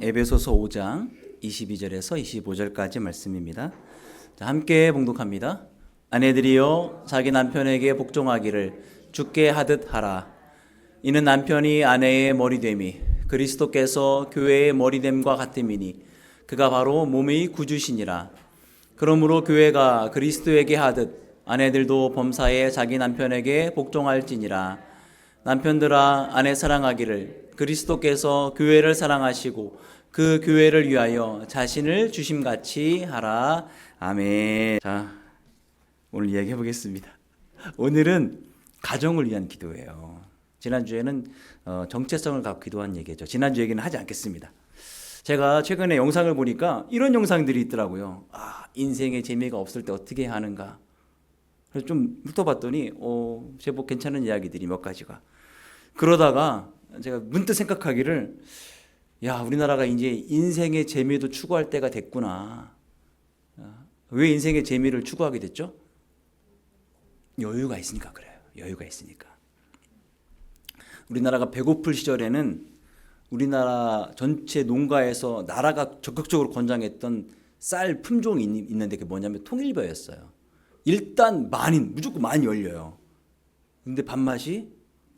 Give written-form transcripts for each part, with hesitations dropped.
에베소서 5장 22절에서 25절까지 말씀입니다. 자, 함께 봉독합니다. 아내들이여 자기 남편에게 복종하기를 주께 하듯 하라. 이는 남편이 아내의 머리됨이 그리스도께서 교회의 머리됨과 같음이니 그가 바로 몸의 구주시니라. 그러므로 교회가 그리스도에게 하듯 아내들도 범사에 자기 남편에게 복종할지니라. 남편들아 아내 사랑하기를 그리스도께서 교회를 사랑하시고 그 교회를 위하여 자신을 주심같이 하라. 아멘. 자, 오늘 이야기해 보겠습니다. 오늘은 가정을 위한 기도예요. 지난주에는 정체성을 갖고 기도한 얘기죠. 지난주 얘기는 하지 않겠습니다. 제가 최근에 영상을 보니까 이런 영상들이 있더라고요. 인생의 재미가 없을 때 어떻게 하는가. 그래서 좀 훑어봤더니 제법 괜찮은 이야기들이 몇 가지가. 그러다가 제가 문득 생각하기를 우리나라가 이제 인생의 재미도 추구할 때가 됐구나. 왜 인생의 재미를 추구하게 됐죠? 여유가 있으니까 그래요. 여유가 있으니까. 우리나라가 배고플 시절에는 우리나라 전체 농가에서 나라가 적극적으로 권장했던 쌀 품종이 있는데 그게 뭐냐면 통일벼였어요. 일단 무조건 많이 열려요. 근데 밥맛이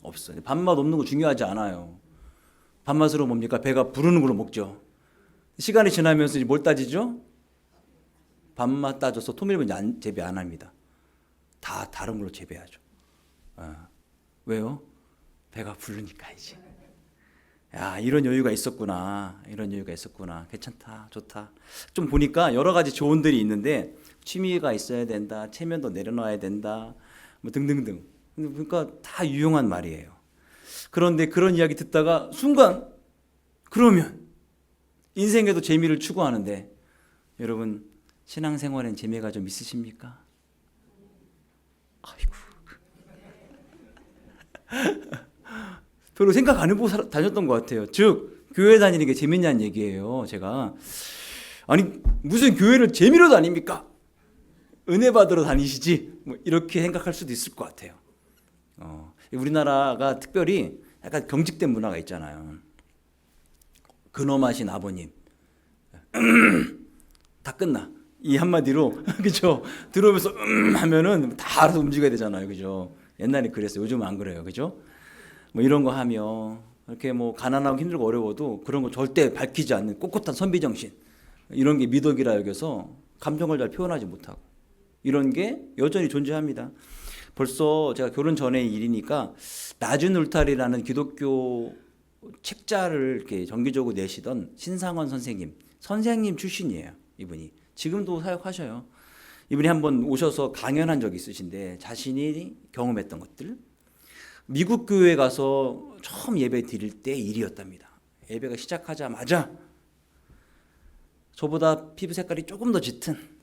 없어요. 밥맛 없는 거 중요하지 않아요. 밥맛으로 뭡니까? 배가 부르는 걸로 먹죠. 시간이 지나면서 뭘 따지죠? 밥맛 따져서 통일벼 재배 안 합니다. 다 다른 걸로 재배하죠. 왜요? 배가 부르니까 이제. 이런 여유가 있었구나. 이런 여유가 있었구나. 괜찮다. 좋다. 좀 보니까 여러 가지 조언들이 있는데 취미가 있어야 된다. 체면도 내려놔야 된다. 뭐 등등등. 그러니까 다 유용한 말이에요. 그런데 그런 이야기 듣다가 순간 그러면 인생에도 재미를 추구하는데 여러분 신앙생활엔 재미가 좀 있으십니까? 아이고. 별로 생각 안 해보고 다녔던 것 같아요. 즉 교회 다니는 게 재밌냐는 얘기예요. 제가 무슨 교회를 재미로 다닙니까? 은혜 받으러 다니시지 뭐 이렇게 생각할 수도 있을 것 같아요. 우리나라가 특별히 약간 경직된 문화가 있잖아요. 근엄하신 아버님 다 끝나 이 한마디로 그죠? 들어오면서 하면은 다 알아서 움직여야 되잖아요. 그죠? 옛날에 그랬어요. 요즘은 안 그래요. 그죠? 뭐 이런 거 하면 이렇게 뭐 가난하고 힘들고 어려워도 그런 거 절대 밝히지 않는 꼿꼿한 선비 정신 이런 게 미덕이라 여겨서 감정을 잘 표현하지 못하고 이런 게 여전히 존재합니다. 벌써 제가 결혼 전의 일이니까 낮은 울타리라는 기독교 책자를 이렇게 정기적으로 내시던 신상원 선생님 출신이에요. 이분이 지금도 사역하셔요. 이분이 한번 오셔서 강연한 적이 있으신데 자신이 경험했던 것들 미국 교회에 가서 처음 예배 드릴 때 일이었답니다. 예배가 시작하자마자 저보다 피부 색깔이 조금 더 짙은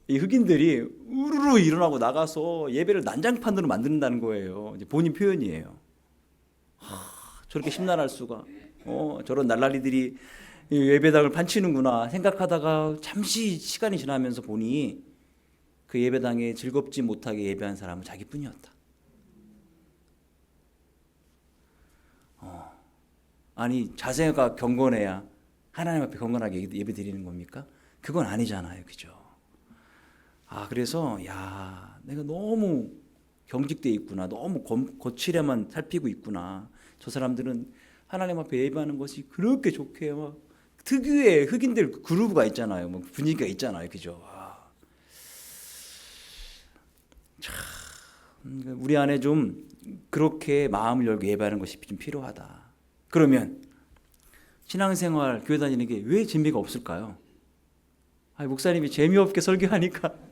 이 흑인들이 우르르 일어나고 나가서 예배를 난장판으로 만든다는 거예요. 이제 본인 표현이에요. 저렇게 심란할 수가. 저런 날라리들이 예배당을 판치는구나 생각하다가 잠시 시간이 지나면서 보니 그 예배당에 즐겁지 못하게 예배한 사람은 자기뿐이었다. 자세가 경건해야 하나님 앞에 경건하게 예배 드리는 겁니까? 그건 아니잖아요. 그죠? 그래서 내가 너무 경직돼 있구나. 너무 거칠에만 살피고 있구나. 저 사람들은 하나님 앞에 예배하는 것이 그렇게 좋게 막 특유의 흑인들 그루브가 있잖아요. 뭐 분위기가 있잖아요. 그죠? 우리 안에 좀 그렇게 마음을 열고 예배하는 것이 좀 필요하다. 그러면 신앙생활 교회 다니는 게 왜 재미가 없을까요? 목사님이 재미없게 설교하니까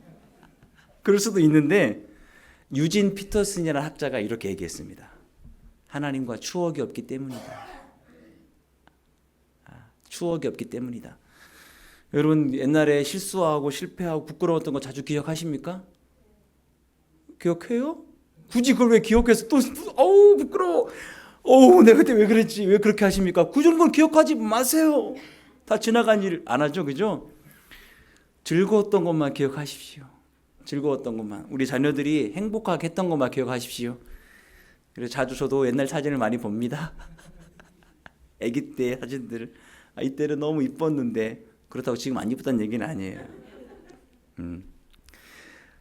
그럴 수도 있는데 유진 피터슨이라는 학자가 이렇게 얘기했습니다. 하나님과 추억이 없기 때문이다. 추억이 없기 때문이다. 여러분 옛날에 실수하고 실패하고 부끄러웠던 거 자주 기억하십니까? 기억해요? 굳이 그걸 왜 기억해서 또 부끄러워. 내가 그때 왜 그랬지? 왜 그렇게 하십니까? 그 정도는 기억하지 마세요. 다 지나간 일 안 하죠. 그죠? 즐거웠던 것만 기억하십시오. 즐거웠던 것만. 우리 자녀들이 행복하게 했던 것만 기억하십시오. 그래서 자주 저도 옛날 사진을 많이 봅니다. 아기 때 사진들을 이때는 너무 이뻤는데 그렇다고 지금 안 이쁘다는 얘기는 아니에요.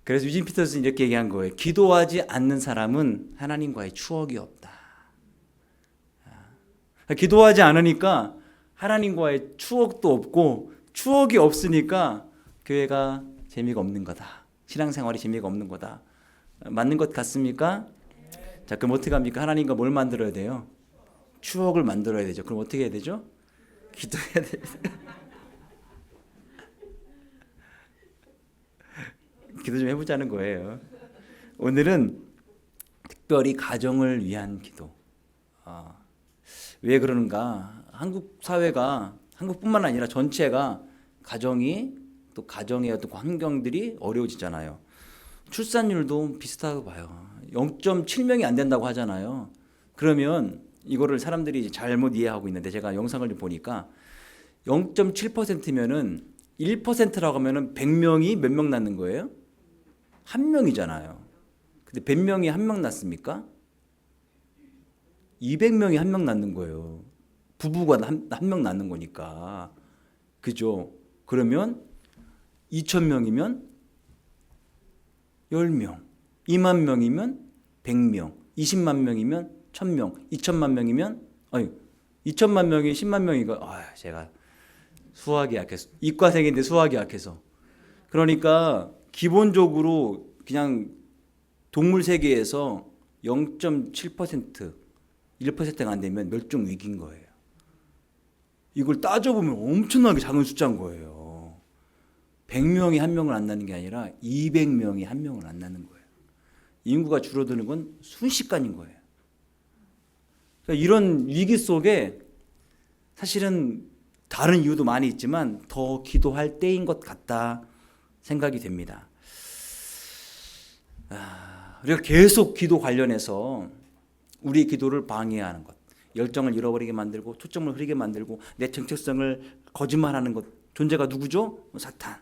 그래서 유진 피터슨 이렇게 얘기한 거예요. 기도하지 않는 사람은 하나님과의 추억이 없다. 기도하지 않으니까 하나님과의 추억도 없고 추억이 없으니까 교회가 재미가 없는 거다. 신앙생활이 재미가 없는 거다. 맞는 것 같습니까? 자, 그럼 어떻게 합니까? 하나님과 뭘 만들어야 돼요? 추억을 만들어야 되죠. 그럼 어떻게 해야 되죠? 기도해야 돼요. 기도 좀 해보자는 거예요. 오늘은 특별히 가정을 위한 기도. 왜 그러는가? 한국 사회가, 한국뿐만 아니라 전체가 가정이 또 가정의 어떤 환경들이 어려워지잖아요. 출산율도 비슷하다고 봐요. 0.7명이 안 된다고 하잖아요. 그러면 이거를 사람들이 잘못 이해하고 있는데 제가 영상을 좀 보니까 0.7%면은 1%라고 하면은 100명이 몇 명 낳는 거예요? 한 명이잖아요. 근데 100명이 한 명 낳습니까? 200명이 한 명 낳는 거예요. 부부가 한 명 낳는 거니까. 그죠? 그러면 2,000명이면 10명, 2만 명이면 100명, 20만 명이면 1,000명, 2천만 명이면 2천만 명이 10만 명이니까 제가 수학이 약해서 이과생인데 수학이 약해서 그러니까 기본적으로 그냥 동물 세계에서 0.7% 1%가 안 되면 멸종 위기인 거예요. 이걸 따져보면 엄청나게 작은 숫자인 거예요. 100명이 한 명을 안 낳는 게 아니라 200명이 한 명을 안 낳는 거예요. 인구가 줄어드는 건 순식간인 거예요. 그러니까 이런 위기 속에 사실은 다른 이유도 많이 있지만 더 기도할 때인 것 같다 생각이 됩니다. 우리가 계속 기도 관련해서 우리 기도를 방해하는 것, 열정을 잃어버리게 만들고 초점을 흐리게 만들고 내 정체성을 거짓말하는 것, 존재가 누구죠? 사탄.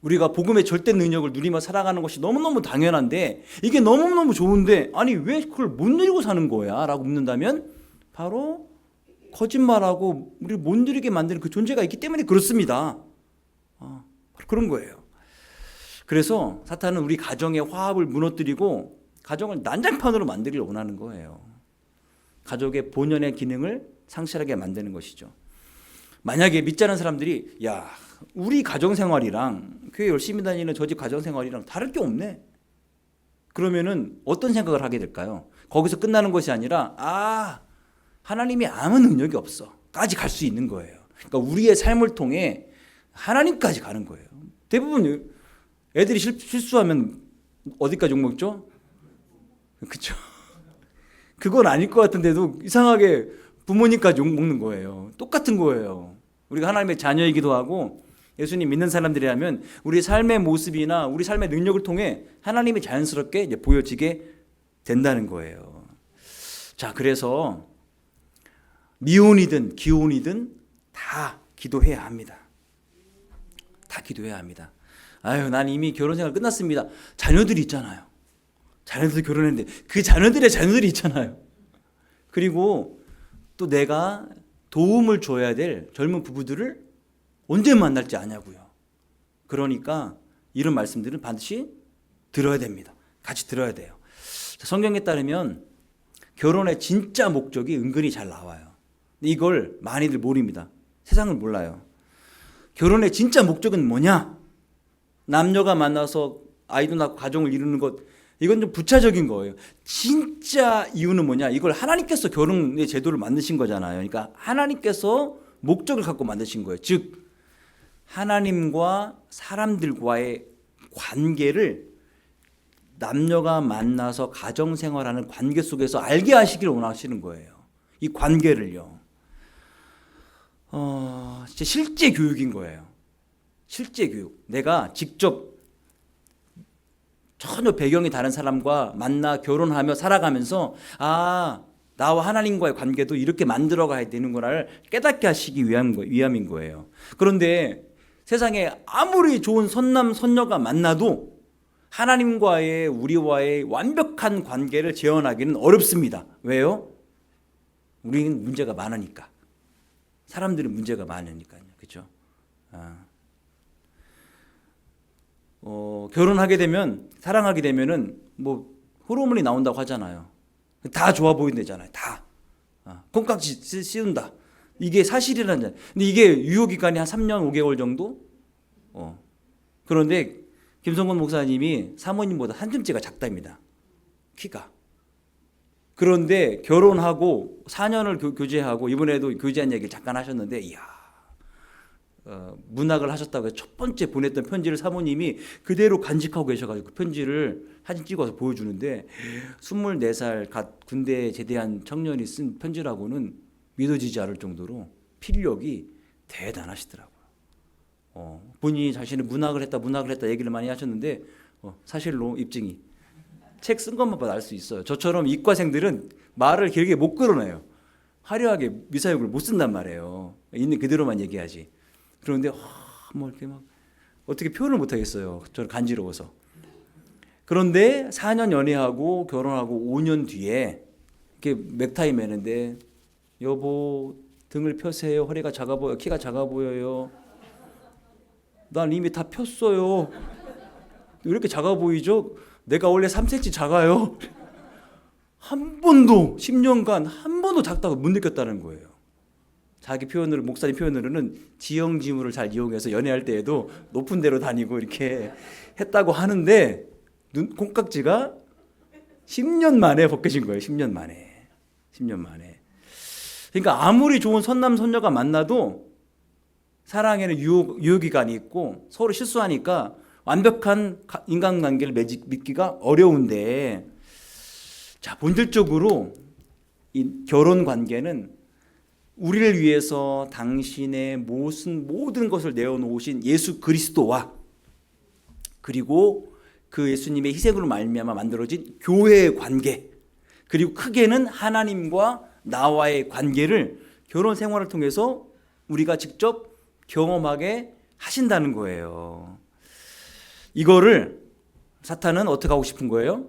우리가 복음의 절대 능력을 누리며 살아가는 것이 너무너무 당연한데 이게 너무너무 좋은데 아니 왜 그걸 못 누리고 사는 거야? 라고 묻는다면 바로 거짓말하고 우리를 못 누리게 만드는 그 존재가 있기 때문에 그렇습니다. 그런 거예요. 그래서 사탄은 우리 가정의 화합을 무너뜨리고 가정을 난장판으로 만들기를 원하는 거예요. 가족의 본연의 기능을 상실하게 만드는 것이죠. 만약에 믿지 않은 사람들이 우리 가정생활이랑 교회 열심히 다니는 저 집 가정생활이랑 다를 게 없네. 그러면은 어떤 생각을 하게 될까요? 거기서 끝나는 것이 아니라 하나님이 아무 능력이 없어 까지 갈 수 있는 거예요. 그러니까 우리의 삶을 통해 하나님까지 가는 거예요. 대부분 애들이 실수하면 어디까지 욕먹죠? 그렇죠? 그건 아닐 것 같은데도 이상하게 부모님까지 욕먹는 거예요. 똑같은 거예요. 우리가 하나님의 자녀이기도 하고 예수님 믿는 사람들이라면 우리 삶의 모습이나 우리 삶의 능력을 통해 하나님이 자연스럽게 이제 보여지게 된다는 거예요. 자, 그래서 미혼이든 기혼이든 다 기도해야 합니다. 다 기도해야 합니다. 난 이미 결혼 생활 끝났습니다. 자녀들이 있잖아요. 자녀들 결혼했는데 그 자녀들의 자녀들이 있잖아요. 그리고 또 내가 도움을 줘야 될 젊은 부부들을 언제 만날지 아냐고요. 그러니까 이런 말씀들은 반드시 들어야 됩니다. 같이 들어야 돼요. 성경에 따르면 결혼의 진짜 목적이 은근히 잘 나와요. 이걸 많이들 모릅니다. 세상은 몰라요. 결혼의 진짜 목적은 뭐냐? 남녀가 만나서 아이도 낳고 가정을 이루는 것, 이건 좀 부차적인 거예요. 진짜 이유는 뭐냐? 이걸 하나님께서 결혼의 제도를 만드신 거잖아요. 그러니까 하나님께서 목적을 갖고 만드신 거예요. 즉 하나님과 사람들과의 관계를 남녀가 만나서 가정생활하는 관계 속에서 알게 하시기를 원하시는 거예요. 이 관계를요. 진짜 실제 교육인 거예요. 실제 교육. 내가 직접 전혀 배경이 다른 사람과 만나 결혼하며 살아가면서 나와 하나님과의 관계도 이렇게 만들어가야 되는구나를 깨닫게 하시기 위함인 거예요. 그런데 세상에 아무리 좋은 선남 선녀가 만나도 하나님과의 우리와의 완벽한 관계를 재현하기는 어렵습니다. 왜요? 우리는 문제가 많으니까. 사람들은 문제가 많으니까요. 그렇죠? 결혼하게 되면, 사랑하게 되면은 뭐 호르몬이 나온다고 하잖아요. 다 좋아 보인다잖아요. 다. 콩깍지 씌운다. 이게 사실이라는. 근데 이게 유효 기간이 한 3년 5개월 정도? 그런데 김성건 목사님이 사모님보다 한 뼘째가 작답니다. 키가. 그런데 결혼하고 4년을 교제하고 이번에도 교제한 얘기를 잠깐 하셨는데, 이야, 문학을 하셨다고 해서 첫 번째 보냈던 편지를 사모님이 그대로 간직하고 계셔가지고 그 편지를 사진 찍어서 보여주는데, 24살 갓 군대에 제대한 청년이 쓴 편지라고는 믿어지지 않을 정도로 필력이 대단하시더라고요. 본인이 자신은 문학을 했다 얘기를 많이 하셨는데, 사실로 입증이. 책 쓴 것만 봐도 알 수 있어요. 저처럼 이과생들은 말을 길게 못 끌어내요. 화려하게 미사역을 못 쓴단 말이에요. 있는 그대로만 얘기하지. 그런데 뭐 이렇게 막 어떻게 표현을 못 하겠어요. 저는 간지러워서. 그런데 4년 연애하고 결혼하고 5년 뒤에 이렇게 넥타이 매는데, 여보 등을 펴세요. 허리가 작아 보여. 키가 작아 보여요. 난 이미 다 폈어요. 왜 이렇게 작아 보이죠? 내가 원래 3cm 작아요. 한 번도 10년간 한 번도 작다고 못 느꼈다는 거예요. 자기 표현으로, 목사님 표현으로는 지형지물을 잘 이용해서 연애할 때에도 높은 데로 다니고 이렇게 했다고 하는데, 콩깍지가 10년 만에 벗겨진 거예요. 10년 만에. 그러니까 아무리 좋은 선남 선녀가 만나도 사랑에는 유효기간이 있고 서로 실수하니까 완벽한 인간관계를 맺기가 어려운데, 자, 본질적으로 이 결혼관계는 우리를 위해서 당신의 모든 것을 내어놓으신 예수 그리스도와, 그리고 그 예수님의 희생으로 말미암아 만들어진 교회의 관계, 그리고 크게는 하나님과 나와의 관계를 결혼 생활을 통해서 우리가 직접 경험하게 하신다는 거예요. 이거를 사탄은 어떻게 하고 싶은 거예요?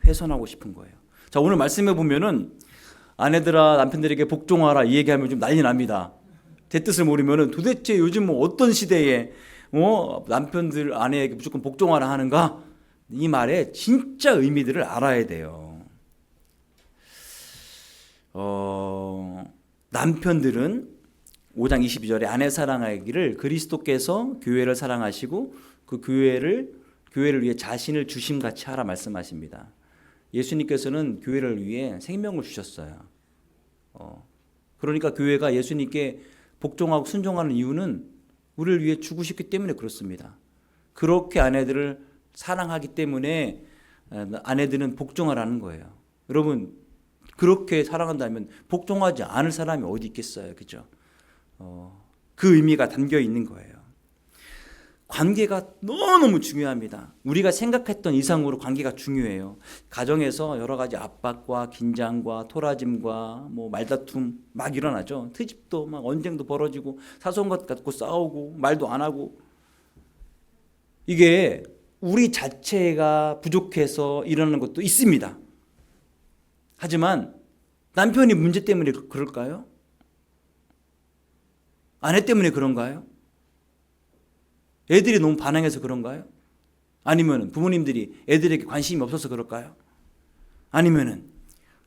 훼손하고 싶은 거예요. 자, 오늘 말씀해 보면은 아내들아 남편들에게 복종하라 이 얘기하면 좀 난리 납니다. 제 뜻을 모르면은 도대체 요즘 뭐 어떤 시대에 남편들 아내에게 무조건 복종하라 하는가? 이 말의 진짜 의미들을 알아야 돼요. 남편들은 5장 22절에 아내 사랑하기를 그리스도께서 교회를 사랑하시고 그 교회를 위해 자신을 주심같이 하라 말씀하십니다. 예수님께서는 교회를 위해 생명을 주셨어요. 그러니까 교회가 예수님께 복종하고 순종하는 이유는 우리를 위해 죽으셨기 때문에 그렇습니다. 그렇게 아내들을 사랑하기 때문에 아내들은 복종하라는 거예요. 여러분, 그렇게 사랑한다면 복종하지 않을 사람이 어디 있겠어요, 그죠? 그 의미가 담겨 있는 거예요. 관계가 너무너무 중요합니다. 우리가 생각했던 이상으로 관계가 중요해요. 가정에서 여러 가지 압박과 긴장과 토라짐과 뭐 말다툼 막 일어나죠. 트집도 막 언쟁도 벌어지고 사소한 것 갖고 싸우고 말도 안 하고, 이게 우리 자체가 부족해서 일어나는 것도 있습니다. 하지만 남편이 문제 때문에 그럴까요? 아내 때문에 그런가요? 애들이 너무 반항해서 그런가요? 아니면 부모님들이 애들에게 관심이 없어서 그럴까요? 아니면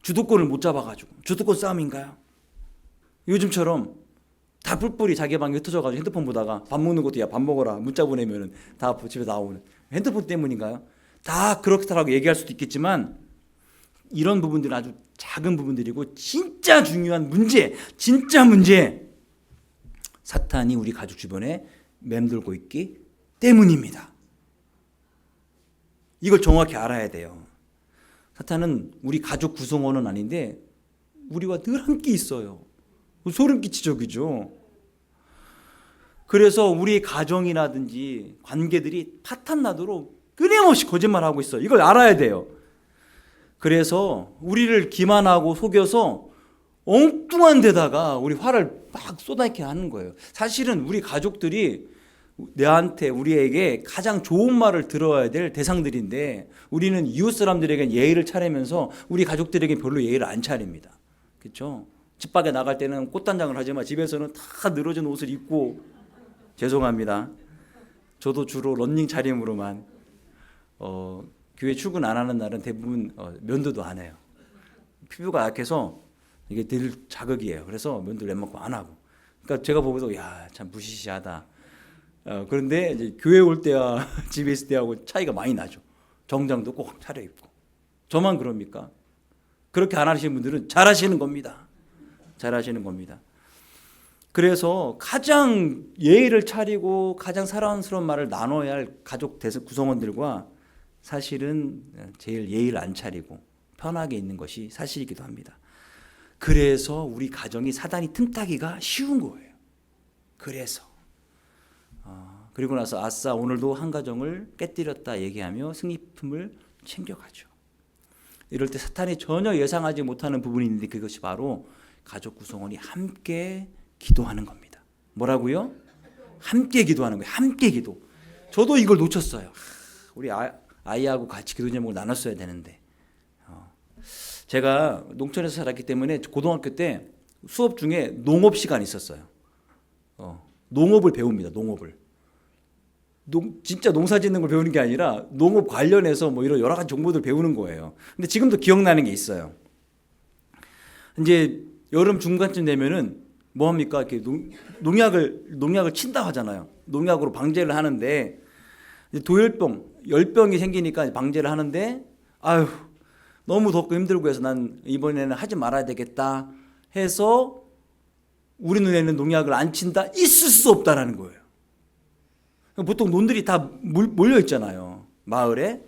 주도권을 못 잡아가지고 주도권 싸움인가요? 요즘처럼 다 뿔뿔이 자기 방에 흩어져가지고 핸드폰 보다가 밥 먹는 것도 야 밥 먹어라 문자 보내면 다 집에 나오는 핸드폰 때문인가요? 다 그렇다라고 얘기할 수도 있겠지만, 이런 부분들은 아주 작은 부분들이고 진짜 중요한 문제, 진짜 문제, 사탄이 우리 가족 주변에 맴돌고 있기 때문입니다. 이걸 정확히 알아야 돼요. 사탄은 우리 가족 구성원은 아닌데 우리와 늘 함께 있어요. 소름 끼치죠, 그죠? 그래서 우리 가정이라든지 관계들이 파탄나도록 끊임없이 거짓말하고 있어요. 이걸 알아야 돼요. 그래서 우리를 기만하고 속여서 엉뚱한 데다가 우리 화를 막 쏟아내게 하는 거예요. 사실은 우리 가족들이 우리에게 가장 좋은 말을 들어야 될 대상들인데, 우리는 이웃 사람들에게 예의를 차리면서 우리 가족들에게 별로 예의를 안 차립니다. 그렇죠? 집 밖에 나갈 때는 꽃단장을 하지만 집에서는 다 늘어진 옷을 입고 죄송합니다. 저도 주로 런닝 차림으로만 교회 출근 안 하는 날은 대부분 면도도 안 해요. 피부가 약해서 이게 늘 자극이에요. 그래서 면도를 웬만큼 안 하고. 그러니까 제가 보고도 야, 참 무시시하다. 그런데 이제 교회 올 때와 집에 있을 때하고 차이가 많이 나죠. 정장도 꼭 차려입고. 저만 그럽니까? 그렇게 안 하시는 분들은 잘하시는 겁니다. 잘하시는 겁니다. 그래서 가장 예의를 차리고 가장 사랑스러운 말을 나눠야 할 가족 구성원들과 사실은 제일 예의를 안 차리고 편하게 있는 것이 사실이기도 합니다. 그래서 우리 가정이 사단이 틈타기가 쉬운 거예요. 그래서 그리고 나서 아싸 오늘도 한 가정을 깨뜨렸다 얘기하며 승리품을 챙겨가죠. 이럴 때 사탄이 전혀 예상하지 못하는 부분이 있는데 그것이 바로 가족 구성원이 함께 기도하는 겁니다. 뭐라고요? 함께 기도하는 거예요. 함께 기도. 저도 이걸 놓쳤어요. 우리 아이하고 같이 기도 제목을 나눴어야 되는데 제가 농촌에서 살았기 때문에 고등학교 때 수업 중에 농업 시간이 있었어요. 농업을 배웁니다. 농업을. 진짜 농사 짓는 걸 배우는 게 아니라 농업 관련해서 뭐 이런 여러 가지 정보들 배우는 거예요. 근데 지금도 기억나는 게 있어요. 이제 여름 중간쯤 되면은 뭐 합니까? 이렇게 농약을 친다 하잖아요. 농약으로 방제를 하는데 열병이 생기니까 방제를 하는데 아유 너무 덥고 힘들고 해서 난 이번에는 하지 말아야 되겠다 해서 우리 눈에는 농약을 안 친다 있을 수 없다라는 거예요. 보통 논들이 다 몰려 있잖아요. 마을에.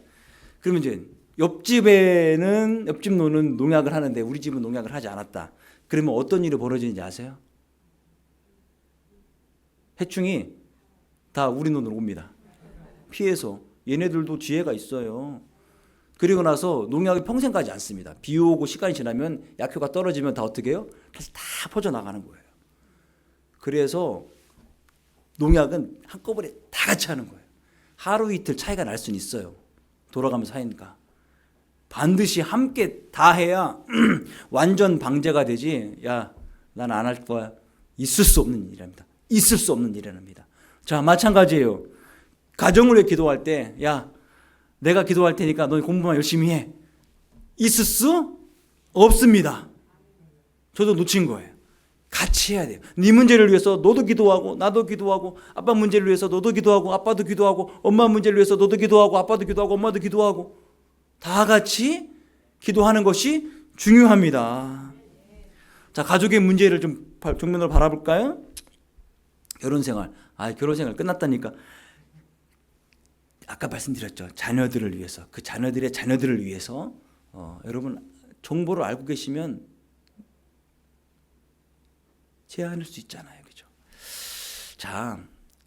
그러면 이제 옆집 논은 농약을 하는데 우리 집은 농약을 하지 않았다. 그러면 어떤 일이 벌어지는지 아세요? 해충이 다 우리 논으로 옵니다. 피해서. 얘네들도 지혜가 있어요. 그리고 나서 농약이 평생 가지 않습니다. 비 오고 시간이 지나면 약효가 떨어지면 다 어떻게 해요? 다시 다 퍼져나가는 거예요. 그래서 농약은 한꺼번에 다 같이 하는 거예요. 하루 이틀 차이가 날 수는 있어요. 돌아가면서 하니까. 반드시 함께 다 해야 완전 방제가 되지. 야, 난 안 할 거야. 있을 수 없는 일입니다. 있을 수 없는 일입니다. 자, 마찬가지예요. 가정을 위해 기도할 때, 야, 내가 기도할 테니까 너 공부만 열심히 해. 있을 수 없습니다. 저도 놓친 거예요. 같이 해야 돼요. 네 문제를 위해서 너도 기도하고 나도 기도하고 아빠 문제를 위해서 너도 기도하고 아빠도 기도하고 엄마 문제를 위해서 너도 기도하고 아빠도 기도하고 엄마도 기도하고 다 같이 기도하는 것이 중요합니다. 자, 가족의 문제를 좀 정면으로 바라볼까요? 결혼생활. 결혼생활 끝났다니까. 아까 말씀드렸죠. 자녀들을 위해서 그 자녀들의 자녀들을 위해서 여러분 정보를 알고 계시면 제한할 수 있잖아요. 그죠? 자,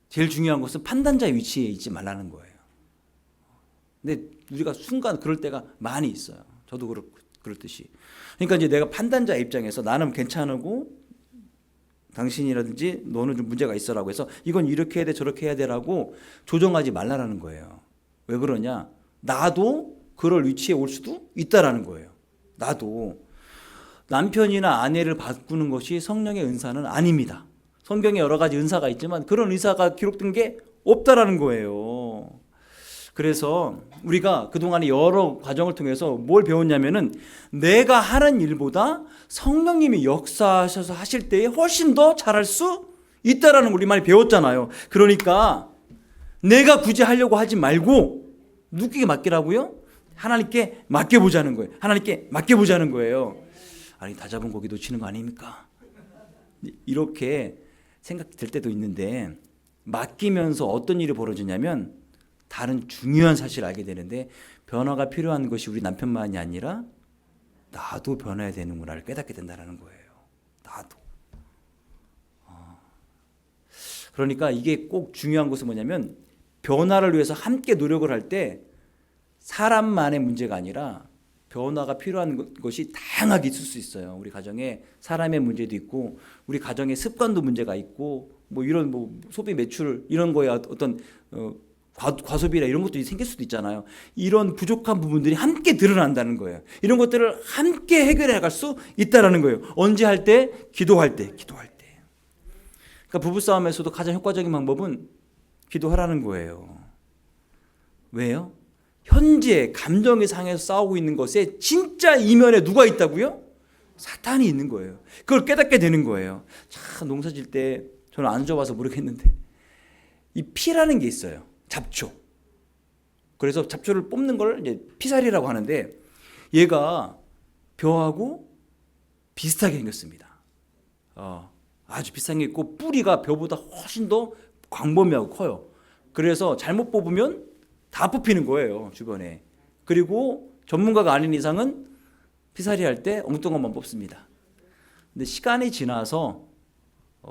제일 중요한 것은 판단자의 위치에 있지 말라는 거예요. 근데 우리가 순간 그럴 때가 많이 있어요. 저도 그렇듯이. 그러니까 이제 내가 판단자 입장에서 나는 괜찮고 당신이라든지 너는 좀 문제가 있어라고 해서 이건 이렇게 해야 돼 저렇게 해야 돼라고 조정하지 말라는 거예요. 왜 그러냐? 나도 그럴 위치에 올 수도 있다라는 거예요. 나도. 남편이나 아내를 바꾸는 것이 성령의 은사는 아닙니다. 성경에 여러 가지 은사가 있지만 그런 은사가 기록된 게 없다라는 거예요. 그래서 우리가 그동안에 여러 과정을 통해서 뭘 배웠냐면은 내가 하는 일보다 성령님이 역사하셔서 하실 때에 훨씬 더 잘할 수 있다라는 걸 우리 많이 배웠잖아요. 그러니까 내가 굳이 하려고 하지 말고 누구에게 맡기라고요? 하나님께 맡겨보자는 거예요. 하나님께 맡겨보자는 거예요. 아니 다 잡은 고기 놓치는 거 아닙니까? 이렇게 생각될 때도 있는데 맡기면서 어떤 일이 벌어지냐면 다른 중요한 사실을 알게 되는데 변화가 필요한 것이 우리 남편만이 아니라 나도 변해야 되는구나를 깨닫게 된다는 거예요. 나도. 그러니까 이게 꼭 중요한 것은 뭐냐면 변화를 위해서 함께 노력을 할 때 사람만의 문제가 아니라 변화가 필요한 것이 다양하게 있을 수 있어요. 우리 가정에 사람의 문제도 있고 우리 가정의 습관도 문제가 있고 뭐 이런 뭐 소비 매출 이런 거에 어떤 과소비라 이런 것도 생길 수도 있잖아요. 이런 부족한 부분들이 함께 드러난다는 거예요. 이런 것들을 함께 해결해 갈 수 있다라는 거예요. 언제 할 때? 기도할 때. 그러니까 부부싸움에서도 가장 효과적인 방법은 기도하라는 거예요. 왜요? 현재 감정의 상에서 싸우고 있는 것에 진짜 이면에 누가 있다고요? 사탄이 있는 거예요. 그걸 깨닫게 되는 거예요. 참 농사 질 때 저는 안 줘봐서 모르겠는데 이 피라는 게 있어요. 잡초. 그래서 잡초를 뽑는 걸 이제 피살이라고 하는데 얘가 벼하고 비슷하게 생겼습니다. 아주 비슷한 게 있고 뿌리가 벼보다 훨씬 더 광범위하고 커요. 그래서 잘못 뽑으면 다 뽑히는 거예요, 주변에. 그리고 전문가가 아닌 이상은 피살이 할 때 엉뚱한 것만 뽑습니다. 근데 시간이 지나서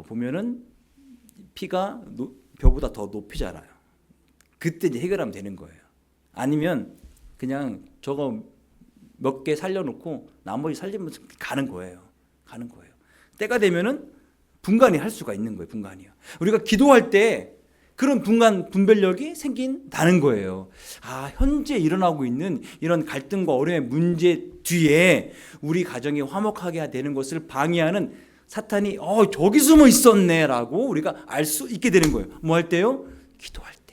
보면은 피가 벼보다 더 높이 자라요. 그때 이제 해결하면 되는 거예요. 아니면 그냥 저거 몇 개 살려놓고 나머지 살리면 가는 거예요. 때가 되면은 분간이 할 수가 있는 거예요. 분간이요. 우리가 기도할 때 그런 분별력이 생긴다는 거예요. 현재 일어나고 있는 이런 갈등과 어려움의 문제 뒤에 우리 가정이 화목하게 되는 것을 방해하는 사탄이 저기 숨어 있었네라고 우리가 알 수 있게 되는 거예요. 뭐 할 때요? 기도할 때.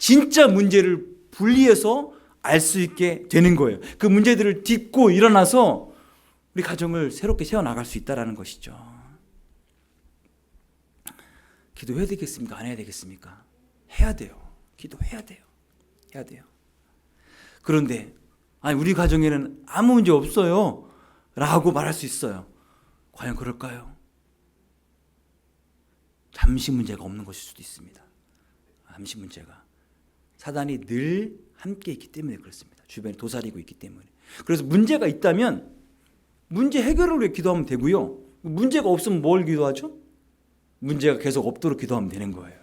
진짜 문제를 분리해서 알 수 있게 되는 거예요. 그 문제들을 딛고 일어나서 우리 가정을 새롭게 세워나갈 수 있다는 것이죠. 기도해야 되겠습니까? 안 해야 되겠습니까? 해야 돼요. 기도해야 돼요. 그런데 우리 가정에는 아무 문제 없어요 라고 말할 수 있어요. 과연 그럴까요? 잠시 문제가 없는 것일 수도 있습니다. 잠시 문제가. 사단이 늘 함께 있기 때문에 그렇습니다. 주변에 도사리고 있기 때문에. 그래서 문제가 있다면 문제 해결을 위해 기도하면 되고요. 문제가 없으면 뭘 기도하죠? 문제가 계속 없도록 기도하면 되는 거예요.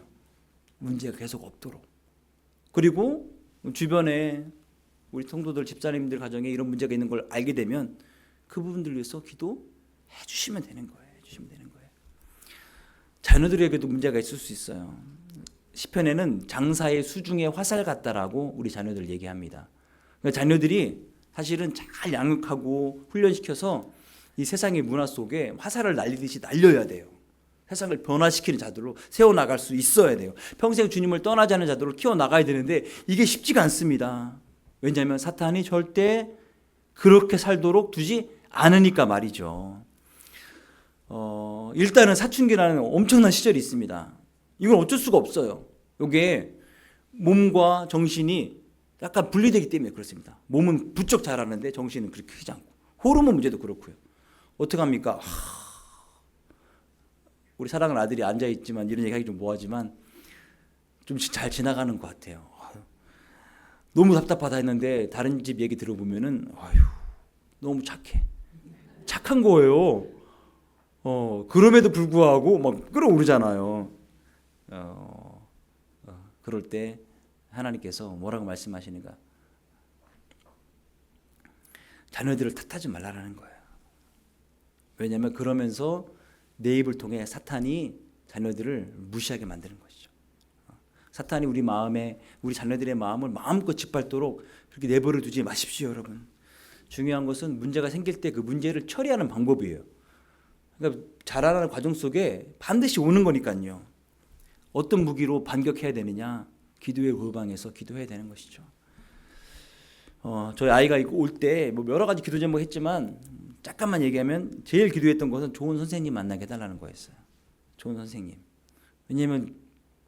문제가 계속 없도록. 그리고 주변에 우리 성도들, 집사님들 가정에 이런 문제가 있는 걸 알게 되면 그 부분들 위해서 기도해 주시면 되는 거예요. 자녀들에게도 문제가 있을 수 있어요. 시편에는 장사의 수중에 화살 같다라고 우리 자녀들 얘기합니다. 그러니까 자녀들이 사실은 잘 양육하고 훈련시켜서 이 세상의 문화 속에 화살을 날리듯이 날려야 돼요. 세상을 변화시키는 자들로 세워나갈 수 있어야 돼요. 평생 주님을 떠나지 않은 자들로 키워나가야 되는데 이게 쉽지가 않습니다. 왜냐하면 사탄이 절대 그렇게 살도록 두지 않으니까 말이죠. 일단은 사춘기라는 엄청난 시절이 있습니다. 이건 어쩔 수가 없어요. 이게 몸과 정신이 약간 분리되기 때문에 그렇습니다. 몸은 부쩍 자라는데 정신은 그렇게 크지 않고. 호르몬 문제도 그렇고요. 어떻게 합니까? 우리 사랑하는 아들이 앉아있지만 이런 얘기하기 좀 뭐하지만 좀 잘 지나가는 것 같아요. 너무 답답하다 했는데 다른 집 얘기 들어보면은 너무 착한 거예요. 그럼에도 불구하고 막 끌어오르잖아요. 그럴 때 하나님께서 뭐라고 말씀하시는가? 자녀들을 탓하지 말라라는 거예요. 왜냐하면 그러면서 내 입을 통해 사탄이 자녀들을 무시하게 만드는 것이죠. 사탄이 우리 자녀들의 마음을 마음껏 짓밟도록 그렇게 내버려 두지 마십시오, 여러분. 중요한 것은 문제가 생길 때 그 문제를 처리하는 방법이에요. 그러니까 자라나는 과정 속에 반드시 오는 거니까요. 어떤 무기로 반격해야 되느냐? 기도의 골방에서 기도해야 되는 것이죠. 저희 아이가 올 때 뭐 여러 가지 기도 제목 했지만 잠깐만 얘기하면 제일 기도했던 것은 좋은 선생님 만나게 해달라는 거였어요. 좋은 선생님. 왜냐하면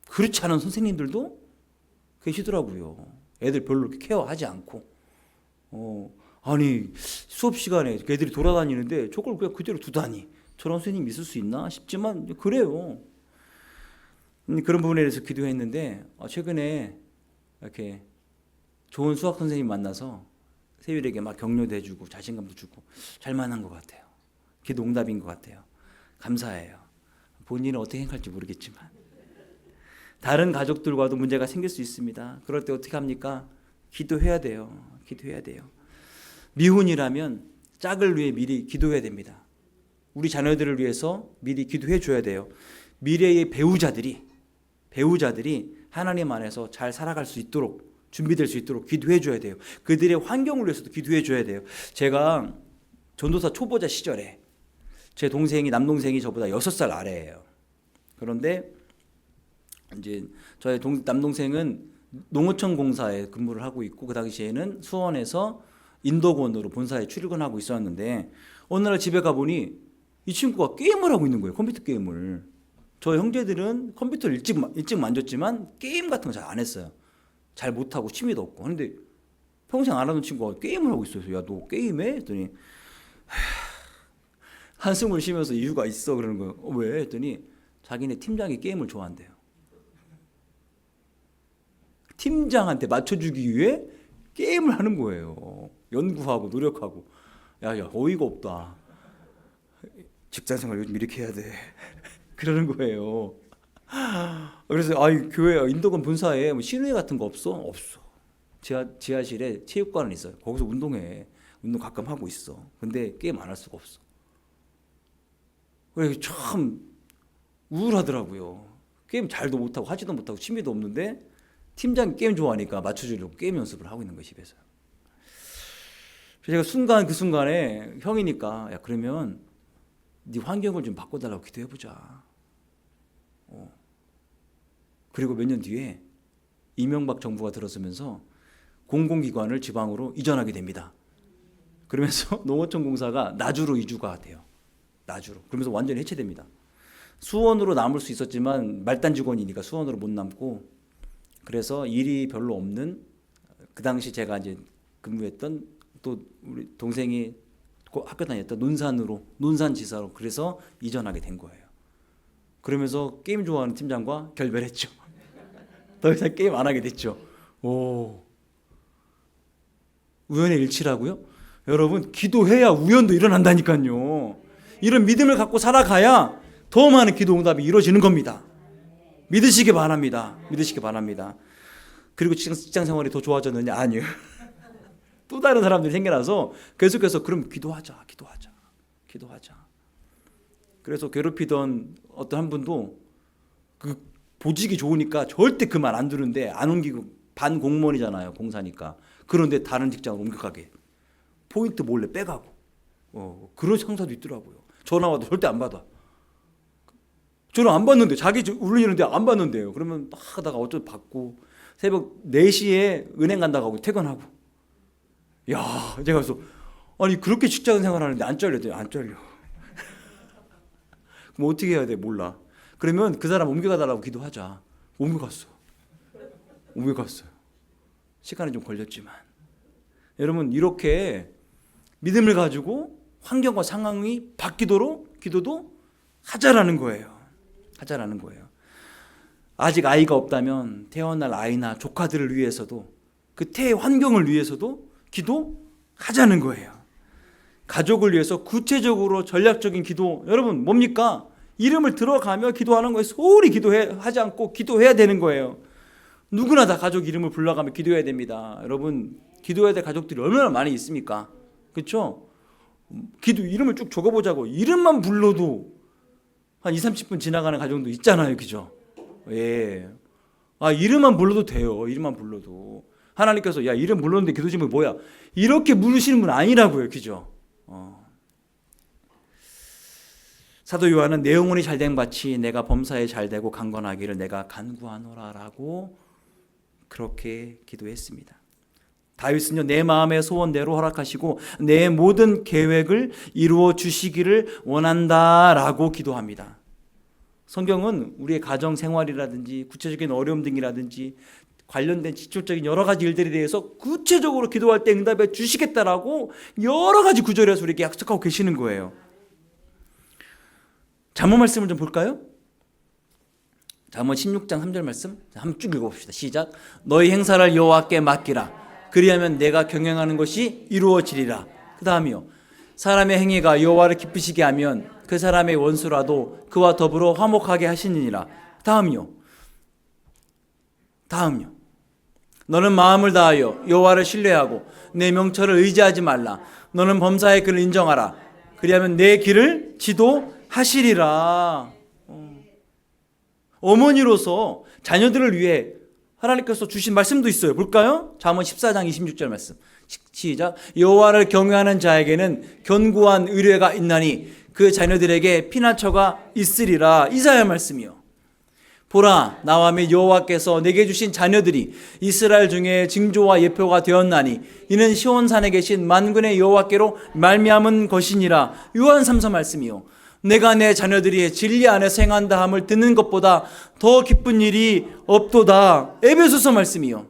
그렇지 않은 선생님들도 계시더라고요. 애들 별로 이렇게 케어하지 않고. 수업 시간에 애들이 돌아다니는데 저걸 그냥 그대로 두다니. 저런 선생님이 있을 수 있나 싶지만 그래요. 그런 부분에 대해서 기도했는데 최근에 이렇게 좋은 수학 선생님 만나서 세율에게 막 격려도 해주고 자신감도 주고 잘 만난 것 같아요. 기도 응답인 것 같아요. 감사해요. 본인은 어떻게 행할지 모르겠지만 다른 가족들과도 문제가 생길 수 있습니다. 그럴 때 어떻게 합니까? 기도해야 돼요. 미혼이라면 짝을 위해 미리 기도해야 됩니다. 우리 자녀들을 위해서 미리 기도해 줘야 돼요. 미래의 배우자들이 배우자들이 하나님 안에서 잘 살아갈 수 있도록 준비될 수 있도록 기도해 줘야 돼요. 그들의 환경을 위해서도 기도해 줘야 돼요. 제가 전도사 초보자 시절에 제 동생이 남동생이 저보다 6살 아래예요. 그런데 이제 저의 남동생은 농어촌 공사에 근무를 하고 있고 그 당시에는 수원에서 인도권으로 본사에 출근하고 있었는데 어느 날 집에 가보니 이 친구가 게임을 하고 있는 거예요. 컴퓨터 게임을. 저 형제들은 컴퓨터를 일찍 만졌지만 게임 같은 거 잘 안 했어요. 잘 못하고 취미도 없고. 그런데 평생 안 하던 친구가 게임을 하고 있어요. 야, 너 게임해? 했더니 한숨을 쉬면서 이유가 있어 그러는 거예요. 왜? 했더니 자기네 팀장이 게임을 좋아한대요. 팀장한테 맞춰주기 위해 게임을 하는 거예요. 연구하고 노력하고. 야, 어이가 없다. 직장생활 요즘 이렇게 해야 돼. 그러는 거예요. 그래서 교회 인도권 본사에 뭐 신우회 같은 거 없어? 없어. 지하실에 체육관은 있어요. 거기서 운동해. 운동 가끔 하고 있어. 근데 게임 안 할 수가 없어. 그래서 참 우울하더라고요. 게임 잘도 못하고 하지도 못하고 취미도 없는데 팀장이 게임 좋아하니까 맞춰주려고 게임 연습을 하고 있는 거예요, 집에서. 제가 그 순간에 형이니까 야 그러면 네 환경을 좀 바꿔달라고 기도해보자. 그리고 몇 년 뒤에 이명박 정부가 들어서면서 공공기관을 지방으로 이전하게 됩니다. 그러면서 농어촌 공사가 나주로 이주가 돼요. 나주로. 그러면서 완전히 해체됩니다. 수원으로 남을 수 있었지만 말단 직원이니까 수원으로 못 남고 그래서 일이 별로 없는 그 당시 제가 이제 근무했던 또 우리 동생이 학교 다녔던 논산지사로 그래서 이전하게 된 거예요. 그러면서 게임 좋아하는 팀장과 결별했죠. 더 이상 게임 안 하게 됐죠. 오, 우연의 일치라고요? 여러분 기도해야 우연도 일어난다니까요. 이런 믿음을 갖고 살아가야 더 많은 기도 응답이 이루어지는 겁니다. 믿으시기 바랍니다. 믿으시기 바랍니다. 그리고 직장 생활이 더 좋아졌느냐? 아니요. 또 다른 사람들이 생겨나서 계속해서 그럼 기도하자. 그래서 괴롭히던 어떤 한 분도 그 보직이 좋으니까 절대 그 말 안 들은데 안 옮기고 반공무원이잖아요. 공사니까. 그런데 다른 직장으로 옮겨가게. 포인트 몰래 빼가고. 그런 상사도 있더라고요. 전화 와도 절대 안 받아. 전화 안 받는데 자기 울리는데 안 받는데요. 그러면 막 하다가 어쩌다 받고 새벽 4시에 은행 간다고 하고 퇴근하고. 야, 제가 그래서 아니 그렇게 직장 생활하는데 안 잘려요? 안 잘려. 그럼 어떻게 해야 돼? 몰라. 그러면 그 사람 옮겨가달라고 기도하자. 옮겨갔어요. 시간이 좀 걸렸지만. 여러분 이렇게 믿음을 가지고 환경과 상황이 바뀌도록 기도도 하자라는 거예요. 아직 아이가 없다면 태어날 아이나 조카들을 위해서도 그 태의 환경을 위해서도 기도하자는 거예요. 가족을 위해서 구체적으로 전략적인 기도. 여러분 뭡니까? 이름을 들어가며 기도하는 거예요. 소홀히 하지 않고 기도해야 되는 거예요. 누구나 다 가족 이름을 불러가며 기도해야 됩니다. 여러분 기도해야 될 가족들이 얼마나 많이 있습니까? 그렇죠? 기도 이름을 쭉 적어보자고. 이름만 불러도 한 20-30분 지나가는 가정도 있잖아요. 그죠? 예. 이름만 불러도 돼요. 이름만 불러도. 하나님께서 야 이름 불렀는데 기도 제목이 뭐야? 이렇게 물으시는 분 아니라고요. 그죠? 사도 요한은 내 영혼이 잘된 같이 내가 범사에 잘되고 강건하기를 내가 간구하노라라고 그렇게 기도했습니다. 다윗은요 내 마음의 소원대로 허락하시고 내 모든 계획을 이루어 주시기를 원한다라고 기도합니다. 성경은 우리의 가정 생활이라든지 구체적인 어려움 등이라든지 관련된 직접적인 여러 가지 일들에 대해서 구체적으로 기도할 때 응답해 주시겠다라고 여러 가지 구절에서 우리에게 약속하고 계시는 거예요. 잠언 말씀을 좀 볼까요? 잠언 16장 3절 말씀 한번 쭉 읽어봅시다. 시작. 너희 행사를 여호와께 맡기라. 그리하면 내가 경영하는 것이 이루어지리라. 그 다음이요. 사람의 행위가 여호와를 기쁘시게 하면 그 사람의 원수라도 그와 더불어 화목하게 하시느니라. 다음이요. 너는 마음을 다하여 여호와를 신뢰하고 내 명철을 의지하지 말라. 너는 범사의 그를 인정하라. 그리하면 내 길을 지도하시리라. 어머니로서 자녀들을 위해 하나님께서 주신 말씀도 있어요. 볼까요? 잠언 14장 26절 말씀. 시작. 여호와를 경외하는 자에게는 견고한 의뢰가 있나니 그 자녀들에게 피난처가 있으리라. 이사야 말씀이요. 보라, 나와 및 여호와께서 내게 주신 자녀들이 이스라엘 중에 징조와 예표가 되었나니 이는 시온산에 계신 만군의 여호와께로 말미암은 것이니라. 요한 3서 말씀이요. 내가 내 자녀들이 진리 안에서 행한다 함을 듣는 것보다 더 기쁜 일이 없도다. 에베소서 말씀이요.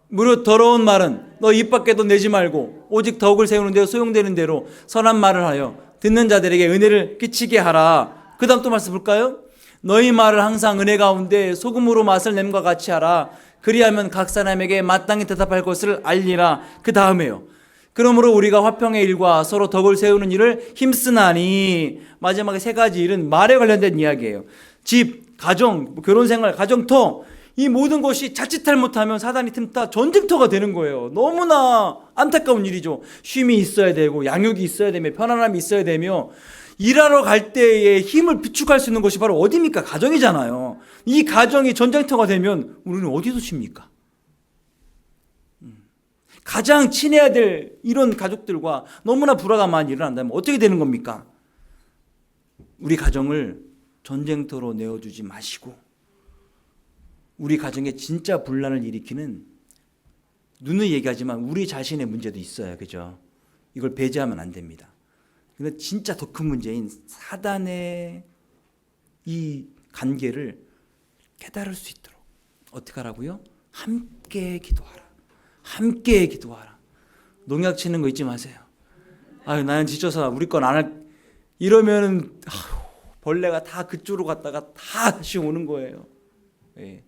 무릇 더러운 말은 너 입 밖에도 내지 말고 오직 덕을 세우는 데 소용되는 대로 선한 말을 하여 듣는 자들에게 은혜를 끼치게 하라. 그 다음 또 말씀 볼까요? 너희 말을 항상 은혜 가운데 소금으로 맛을 냄과 같이 하라. 그리하면 각 사람에게 마땅히 대답할 것을 알리라. 그 다음에요. 그러므로 우리가 화평의 일과 서로 덕을 세우는 일을 힘쓰나니. 마지막에 세 가지 일은 말에 관련된 이야기예요. 집, 가정, 결혼생활, 가정터, 이 모든 것이 자칫 잘못하면 사단이 틈타 전쟁터가 되는 거예요. 너무나 안타까운 일이죠. 쉼이 있어야 되고 양육이 있어야 되며 편안함이 있어야 되며 일하러 갈 때에 힘을 비축할 수 있는 것이 바로 어디입니까? 가정이잖아요. 이 가정이 전쟁터가 되면 우리는 어디서 쉽니까? 가장 친해야 될 이런 가족들과 너무나 불화가 많이 일어난다면 어떻게 되는 겁니까? 우리 가정을 전쟁터로 내어주지 마시고 우리 가정에 진짜 분란을 일으키는, 눈을 얘기하지만 우리 자신의 문제도 있어요. 그죠? 이걸 배제하면 안 됩니다. 근데 진짜 더 큰 문제인 사단의 이 관계를 깨달을 수 있도록 어떻게 하라고요? 함께 기도하라. 함께 기도하라. 농약 치는 거 잊지 마세요. 아유, 나는 지쳐서 우리 건 안 할, 이러면은 벌레가 다 그쪽으로 갔다가 다 다시 오는 거예요. 예.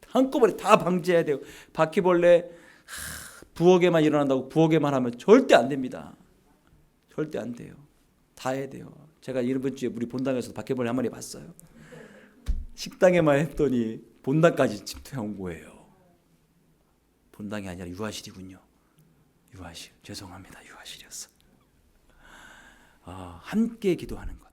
한꺼번에 다 방지해야 돼요. 바퀴벌레 부엌에만 일어난다고 부엌에만 하면 절대 안 됩니다. 절대 안 돼요. 다 해야 돼요. 제가 이번 주에 우리 본당에서 바퀴벌레 한 마리 봤어요. 식당에만 했더니 본당까지 침투해온 거예요. 본당이 아니라 유아실이군요. 유아실. 죄송합니다. 유아실이었어. 함께 기도하는 것.